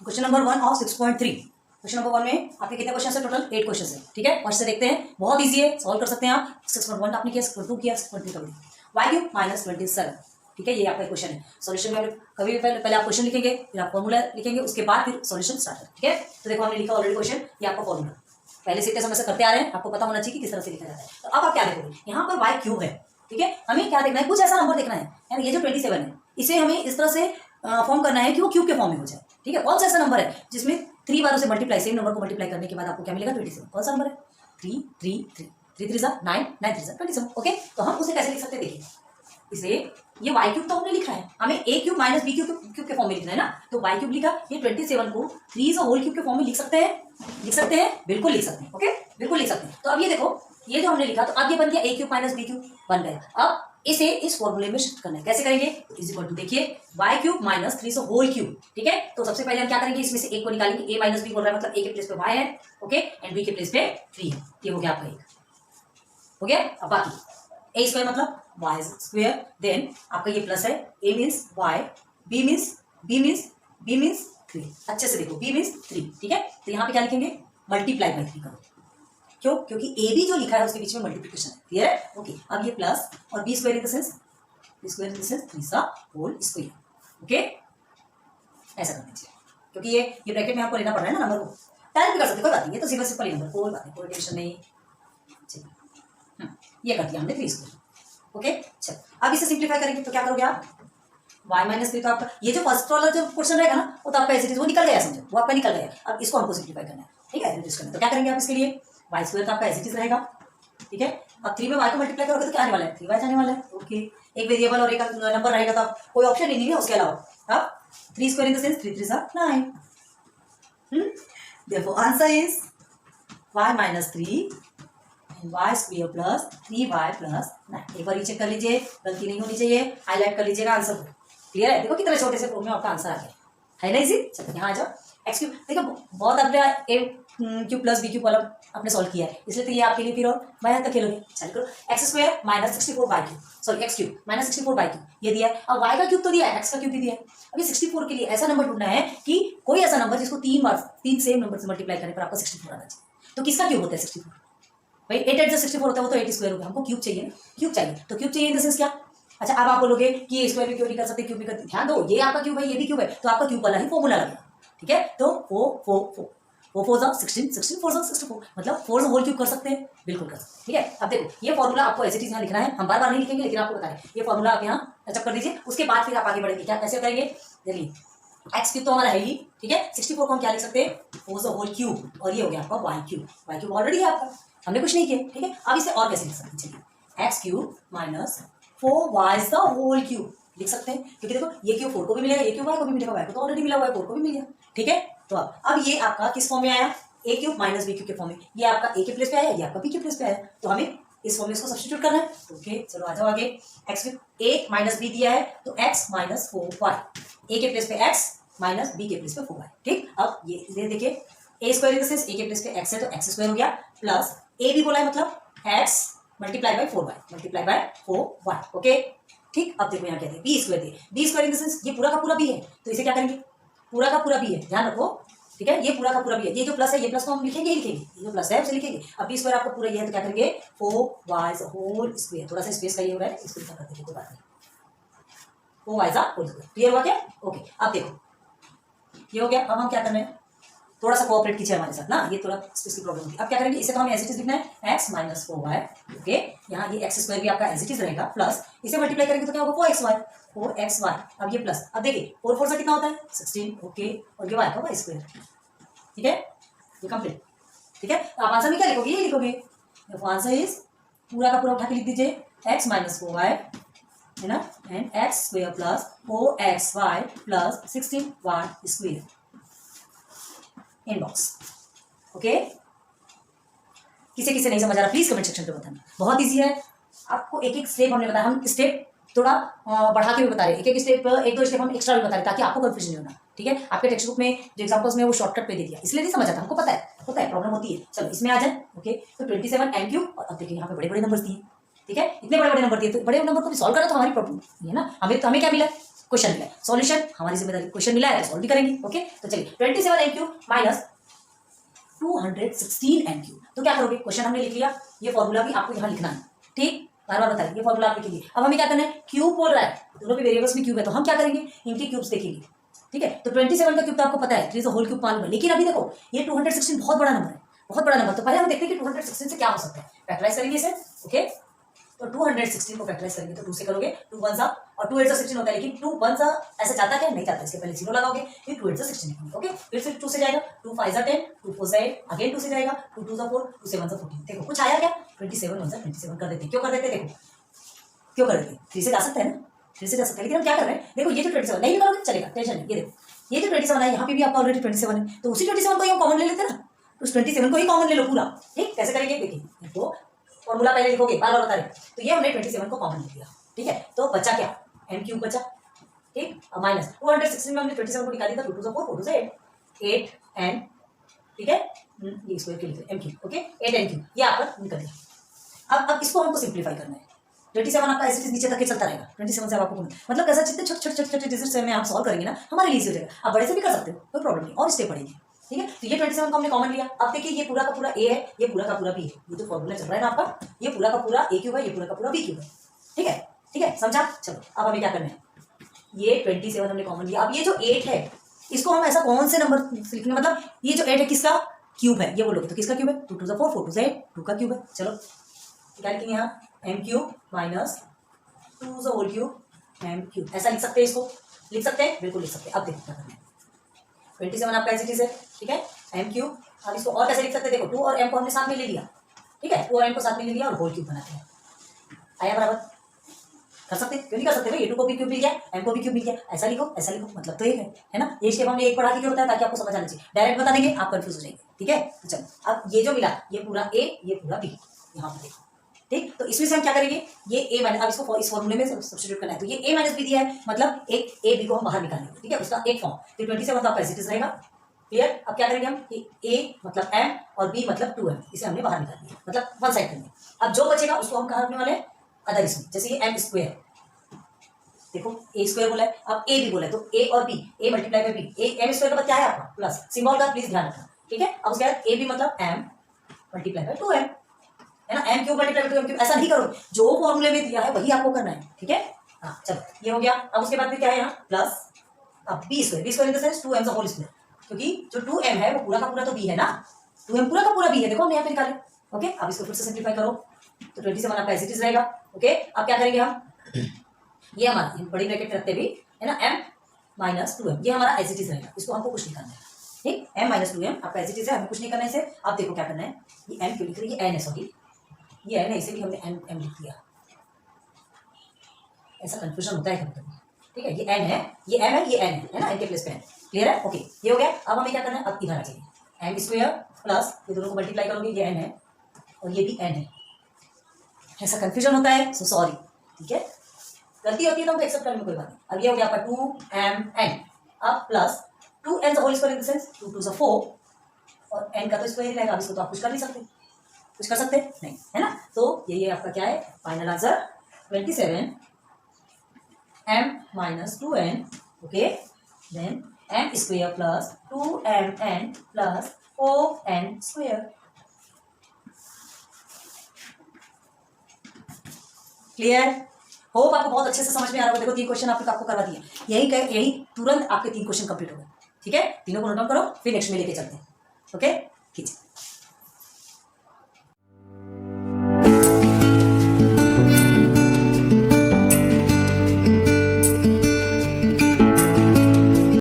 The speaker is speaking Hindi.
Question number 1 of 6.3। Question number 1 में आपके कितने क्वेश्चन है? टोटल 8 क्वेश्चन है। ठीक है, फर्स्ट से देखते हैं, बहुत इजी है, सॉल्व कर सकते हैं आप। 6.1 आपने किया, 6.2 किया, 6.3 कर दिया। y cube minus 27। ठीक है, ये आपका क्वेश्चन है। सॉल्यूशन में कभी भी पहले आप क्वेश्चन लिखेंगे, फिर आप फॉर्मूला लिखेंगे, उसके बाद फिर सॉल्यूशन स्टार्ट है। ठीक है, तो देखो हमने लिखा ऑलरेडी क्वेश्चन, ये आपका फॉर्मूला पहले से इतने समय से करते आ रहे हैं, आपको पता होना चाहिए कि किस तरह से लिखा जाता है। तो अब आप क्या देखोगे, यहाँ पर y क्यूब है। ठीक है, हमें क्या देखना है, कुछ ऐसा नंबर देखना है, यानी ये जो 27 है इसे हमें इस तरह से फॉर्म करना है कि वो क्यूब के फॉर्म में हो जाए। ठीक है, कौन सा ऐसा नंबर है जिसमें 3 बार उसे मल्टीप्लाई, सेम नंबर को मल्टीप्लाई करने के बाद आपको क्या मिलेगा? 27। कौन सा नंबर है? 3 3 3 3 3 9 9 3 27। ओके, तो हम उसे कैसे लिख सकते हैं? देखिए, इसे ये y क्यूब तो हमने लिखा है, हमें a cube minus b cube के फॉर्म में लिखना है ना। तो y क्यूब लिखा, ये 27 को 3 होल क्यूब के फॉर्म में लिख सकते हैं? लिख सकते हैं, बिल्कुल लिख सकते हैं। ओके, बिल्कुल लिख सकते हैं। तो अब ये देखो, ये जो हमने लिखा, तो अब ये बन गया a cube minus b cube बन गया। अब इसे इस फॉर्मूले में शिफ्ट करना है, कैसे करेंगे? इज इक्वल टू, देखिए, y cube minus 3 whole cube. ठीक है, तो सबसे पहले हम क्या करेंगे, इसमें से एक को निकालेंगे। a माइनस b बोल रहा है, मतलब a के प्लेस पे y है, ओके, एंड b के प्लेस पे 3 है। ये हो गया आपका एक, हो गया। अब बाकी a स्क्वायर मतलब y स्क्वायर, देन आपका ये प्लस है, a means y, b means 3। अच्छे से देखो, b मीन्स 3। ठीक है, तो यहाँ पे क्या लिखेंगे? मल्टीप्लाई बाई 3 करो। क्यों? क्योंकि ए बी जो लिखा है उसके बीच में मल्टीप्लिकेशन है। क्लियर है? ओके, अब ये प्लस और B square in the sense 3 whole square. Okay, ऐसा कर दीजिए, क्योंकि ये ब्रैकेट में आपको लेना पड़ रहा है ना नंबर को। टाइप भी कर सकते, कोई बात नहीं, ये तो सिंपल ही नंबर, कोई बात नहीं, कोई टेंशन नहीं। चलिए, ये कर दिया हमने 3 स्क्वायर। ओके, चल अब इसे सिंप्लीफाई करेंगे तो क्या करोगे आप? y माइनस 3, तो आपका ये जो फर्स्ट वाला जो क्वेश्चन रहेगा ना, वो तो आपका एज इट इज वो निकल गया, समझो, वो आपका निकल गया। अब इसको हमको सिंप्लीफाई करना है। ठीक है, रिड्यूस करना है, तो क्या करेंगे आप इसके लिए? y स्क्वायर तो आपका एज इट इज रहेगा। ठीक है, अब 3 में y को मल्टीप्लाई करोगे तो क्या आने वाला है? 3y आने वाला है। ओके, एक वेरिएबल और एक नंबर रहेगा, तो आप कोई ऑप्शन ही नहीं है उसके अलावा। अब 3 square in the sense 3 3 9। Therefore answer is y minus 3 y square plus 3y plus 9। एक बार ये चेक कर लीजिए, गलती नहीं होनी चाहिए, हाईलाइट कर लीजिएगा आंसर को। क्लियर है? देखो कितने छोटे से फॉर्म में आपका आंसर आ गया है ना, इजी। चलो यहाँ आ जाओ, एक्स क्यूब, देखो बहुत आपने ए क्यूब प्लस बी क्यूब वाला आपने सॉल्व किया है, इसलिए तो ये आपके लिए फिर और बाय तक खेलोगे। चल करो, x square minus 64 by cube, sorry x cube minus 64 by cube, ये दिया है। अब वाई का क्यूब तो दिया है, एक्स का क्यूब भी दिया है। अब ये 64 के लिए ऐसा नंबर ढूंढना है कि कोई ऐसा नंबर जिसको 3 सेम नंबर से मल्टीप्लाई करने पर आपका 64 आना चाहिए। तो किसका क्यूब होता है 64? भाई 8 8 64 होता है, वो तो 8 स्क्वायर हो गया। हमको क्यूब चाहिए ना, क्यूब चाहिए, तो क्यूब चाहिए इन द सेंस क्या? अच्छा, अब आप बोलोगे कि ये स्क्वायर भी क्यों नहीं कर सकते, क्यूब भी कर, ध्यान दो, ये आपका क्यूब है, ये भी क्यूब है, तो आपका क्यूब वाला ही फॉर्मूला लगेगा। ठीक है, तो 4 16 16 4 64, मतलब 4 होल क्यूब कर सकते हैं, बिल्कुल कर सकते हैं। ठीक है, अब देखो, ये फॉर्मूला आपको एज इट इज यहाँ लिखना है, हम बार बार नहीं लिखेंगे, लेकिन आपको बता रहे ये फॉर्मूला आप यहाँ टचअप कर दीजिए, उसके बाद फिर आप आगे बढ़ेंगे। क्या कैसे करेंगे? देखिए, एक्स क्यूब तो हमारा है ही। ठीक है, 64 को हम क्या लिख सकते हैं? 4 होल क्यूब, और ये हो गया आपका वाई क्यूब ऑलरेडी है आपका, हमने कुछ नहीं किया। ठीक है, अब इसे और कैसे लिख सकते हैं? चलिए, एक्स क्यूब माइनस 4y का होल क्यूब लिख सकते हैं, क्योंकि देखो ये क्यूब 4 को भी मिलेगा, ये क्यूब y को भी मिलेगा, y को तो ऑलरेडी मिला हुआ है, 4 को भी मिल गया। ठीक है, तो अब ये आपका किस फॉर्म में आया? a cube minus B cube के फॉर्म में। ये आपका a के प्लेस पे आया, ये आपका b के प्लेस पे आया, तो हमें इस फॉर्म में इसको सब्स्टिट्यूट करना है। ओके, चलो आ जाओ आगे। X cube a minus b दिया है, तो x माइनस 4y, a के प्लेस पे x माइनस b के प्लेस पे 4y। ठीक, अब ये देखिए, a square in the sense a के प्लेस पे x है, तो x स्क्वायर हो गया, प्लस a भी बोला है, मतलब x multiply by 4y। Okay, ठीक, अब देखो यहाँ क्या है, बी स्क्वायर दिए, B square in the sense ये पूरा का पूरा भी है, तो इसे क्या करेंगे? पूरा का पूरा भी है, ध्यान रखो। ठीक है, ये पूरा का पूरा भी है, ये जो प्लस है, ये प्लस को हम लिखेंगे ही लिखेंगे, ये जो प्लस है उसे लिखेंगे। अब बी स्क्वायर आपका पूरा ये है, तो क्या करेंगे? 4y होल स्क्वायर, थोड़ा सा स्पेस का ये हो रहा है, इसको लिखा करते हैं, कोई बात नहीं, 4y होल स्क्वायर। क्लियर हुआ क्या? ओके, अब देखो ये हो गया। अब हम क्या कर रहे हैं? थोड़ा सा कोऑपरेट कीजिए हमारे साथ ना, ये थोड़ा स्पेस की प्रॉब्लम थी। अब क्या करेंगे? इसे तो हमें एज इट इज लिखना है, x माइनस 4y। ओके, यहाँ ये एक्स स्क्वायर भी आपका एज इट इज रहेगा, प्लस इसे मल्टीप्लाई करेंगे तो क्या होगा? 4xy। अब ये प्लस, अब देखिए 4 4 से कितना होता है? 16। ओके, और ये y का y स्क्वायर। ठीक है, ये कंप्लीट। ठीक है, तो आप आंसर में क्या लिखोगे? ये लिखोगे, आंसर इज पूरा का पूरा उठा के लिख दीजिए, x माइनस 4y है ना, and x square plus 4xy plus 16y square inbox. Okay, किसे किसे नहीं समझ आ रहा प्लीज कमेंट सेक्शन पे बताना, बहुत इजी है। आपको एक एक स्टेप हमने बताया, हम स्टेप थोड़ा बढ़ा के भी बता रहे हैं, एक स्टेप, एक दो स्टेप हम एक्स्ट्रा भी बता रहे हैं, ताकि आपको कंफ्यूजन नहीं होना। ठीक है, आपके टेक्स्ट बुक में जो एग्जांपल्स में वो शॉर्टकट पे दे दिया, इसलिए नहीं समझ आता, हमको पता है प्रॉब्लम होती है। चलो इसमें आ जाए। ओके, तो 27 एम क्यूब, और अब देखिए यहाँ पे बड़े बड़े नंबर दिए। ठीक है, इतने बड़े बड़े नंबर दिए, तो बड़े नंबर को भी सॉल्व करा तो हमारी प्रॉब्लम है ना, हमें क्या मिला? क्वेश्चन मिला है, सॉल्यूशन हमारी जिम्मेदारी, क्वेश्चन मिला है तो सॉल्व भी करेंगे। ओके, तो चलिए 27 M cube minus 216 M cube, तो क्या करोगे, क्वेश्चन हमने लिख लिया, ये फॉर्मूला भी आपको यहाँ लिखना है, ठीक, बार बार बताइए, ये फॉर्मूला आप लिखिए। अब हमें क्या करना है, क्यूब बोल रहा है, दोनों भी वेरिएबल्स में क्यूब है, तो हम क्या करेंगे, इनके क्यूब्स देखेंगे, ठीक है। तो 27 का क्यूब तो आपको पता है, 3 होल क्यूब मालूम है, लेकिन अभी देखो ये 216 बहुत बड़ा नंबर है, बहुत बड़ा नंबर, तो पहले हम देखते हैं कि 216 से क्या हो सकता है, फैक्टराइज करेंगे इसे। ओके, तो 216 को फैक्टराइज करेंगे तो 2 से करोगे, 2 1 सा और 2 8 16 होता है, लेकिन 2 1 सा ऐसे जाता क्या, नहीं जाता, इसके पहले 0 लगाओगे, फिर 2 8 16 लिखेंगे। ओके, फिर 2 से जाएगा, 2 5 सा 10, 2 4 सा 8, अगेन 2 से जाएगा, 2 2 सा 4, 2 7 सा 14, देखो कुछ आया क्या, 27 1 सा 27 कर देते, क्यों कर देते, देखो क्यों कर देते, 3 से जा सकते हैं ना, 3 से जा सकते हैं, लेकिन हम क्या कर रहे हैं, देखो ये जो 27 नहीं करोगे चलेगा, टेंशन नहीं, ये देखो ये जो 27 है, यहाँ पे भी आपका ऑलरेडी 27 है, तो उसी 27 को ही हम कॉमन ले लेते हैं ना, उस 27 को ही कॉमन ले लो पूरा, ठीक, कैसे करेंगे देखिए, तो फॉर्मूला पहले लिखोगे, बार बार बता रहे, तो ये हमने 27 को कॉमन ले लिया, ठीक है, तो बचा क्या, एम क्यूब बचा, ठीक, माइनस 216 में हमने 27 को निकाल दिया था, 2 2 से 4, 4 2 से 8 एन, ठीक है, ये स्क्वायर के लिए M cube, okay, 8 N cube, ये आपका निकल गया। अब इसको हमको सिंप्लीफाई करना है, 27 आपका ऐसे नीचे तक के चलता रहेगा, 27 से आपको मतलब कैसा, जितने छोटे छोटे डिजिट्स में आप सॉल्व करेंगे ना, हमारे लिए इजी हो जाएगा, आप बड़े से भी कर सकते हो, कोई प्रॉब्लम नहीं, और स्टेप पढ़ेंगे, ठीक है। तो ये 27 को हमने कॉमन लिया, अब देखिए ये पूरा का पूरा ए है, ये पूरा का पूरा बी है, ये तो फॉर्मूला चल रहा है ना आपका, ये पूरा का पूरा ए क्यूब है, ये पूरा का पूरा बी क्यूब है, ठीक है, ठीक है, समझा। चलो अब हमें क्या करना है, ये 27 हमने कॉमन लिया, अब ये जो 8 है इसको हम ऐसा कौन से नंबर लिखने, मतलब ये जो 8 है किसका क्यूब है, ये बोलोगे तो किसका क्यूब है, 2 2 से 4, 4 2 से 8, 2 का क्यूब है। चलो क्या लिखेंगे यहाँ, M cube minus 2 whole cube M cube, ऐसा लिख सकते हैं, इसको लिख सकते हैं, बिल्कुल लिख सकते हैं। अब देखो क्या करना है, 27 आपका एज इट इज है, ठीक है, एम क्यूब, अब इसको और कैसे लिख सकते हैं, देखो 2 और एम को हमने साथ में ले लिया, ठीक है, 2 और एम को साथ में ले लिया और होल क्यूब बनाते हैं, आया बराबर, कर सकते, क्यों नहीं कर सकते भाई, ये 2 को भी क्यूब मिल गया, एम को भी क्यूब मिल गया, ऐसा लिखो मतलब तो एक है ना, ये स्टेप हमने एक पढ़ा के क्यों बताया, ताकि आपको समझ आना चाहिए, डायरेक्ट बता देंगे आप कंफ्यूज हो जाएंगे, ठीक है। तो चलो अब ये जो मिला, ये पूरा ए, ये पूरा बी, यहाँ पर देखो, ठीक, तो इसमें से हम क्या करेंगे, ये ए माइनस, अब इसको इस फॉर्मूले में सब्स्टिट्यूट करना है, तो ये ए माइनस बी दिया है, मतलब एक ए बी को हम बाहर निकालेंगे, ठीक है, उसका एक फॉर्म, तो 27 आपका एज इट इज रहेगा, क्लियर। अब क्या करेंगे हम, कि ए मतलब एम और बी मतलब 2m, इसे हमने बाहर निकाल दिया, मतलब वन साइड करेंगे। अब जो बचेगा उसको हम कहाँ रखने वाले हैं, अदर इसमें, जैसे ये एम स्क्वायर, देखो ए स्क्वायर बोला है, अब ए भी बोला है, तो ए और B, A multiply by B, A M square का मतलब क्या है आपका प्लस, सिंबल का प्लीज ध्यान रखना, ठीक है। अब उसके बाद ए बी मतलब एम मल्टीप्लाई बाय 2m, है ना, M cube multiply by 2m cube, ऐसा नहीं करो, जो फॉर्मूले में दिया है वही आपको करना है, ठीक है। हाँ चलो ये हो गया, अब उसके बाद फिर क्या है यहाँ प्लस, अब B square in the sense 2m whole square, क्योंकि जो 2m है वो पूरा का पूरा तो b है ना, 2m पूरा का पूरा b है, देखो हमने यहाँ पे निकाले, ओके। अब इसको फिर से सिंप्लीफाई करो, तो 27 आपका एज इट इज रहेगा, ओके। अब क्या करेंगे हम, ये हमारा बड़ी ब्रैकेट रखते भी है ना, m माइनस 2m, ये हमारा एज इट इज रहेगा, इसको हमको कुछ नहीं करना है, ठीक, m माइनस 2m आपका एज इट इज है, हमें कुछ नहीं करना है इसे। अब देखो क्या करना है, ये m क्यों लिख रही है, ये n है, सॉरी ये n है, इसे भी हमने m लिख दिया, ऐसा कंफ्यूजन होता है कभी कभी, ठीक है, ये n है, ये m है, ये n है ना, n के प्लेस पे n, क्लियर है, ओके। ये हो गया, अब हमें क्या करना है, अब इधर आ जाइए, m स्क्वायर प्लस ये दोनों को मल्टीप्लाई करोगे, ये n है और ये भी n है, ऐसा कंफ्यूजन होता है, सो सॉरी, ठीक है, गलती होती है तो हमको एक्सेप्ट करने में कोई बात नहीं। अब ये हो गया आपका 2mn, अब plus 2n whole square in the sense 2 2 4 और n का तो स्क्वायर ही रहेगा, अब इसको तो आप कुछ कर नहीं सकते, कुछ कर सकते नहीं, है ना। तो ये आपका क्या है, final answer 27 m minus 2n, okay, then m square plus 2mn plus 4n square, clear. Hope आपको बहुत अच्छे से समझ में आ रहा होगा। देखो 3 क्वेश्चन आपको करवा दिए, यही तुरंत आपके 3 क्वेश्चन कंप्लीट हो गए, ठीक है। तीनों को नोट डाउन करो, फिर नेक्स्ट में लेके चलते हैं, ओके, खींच।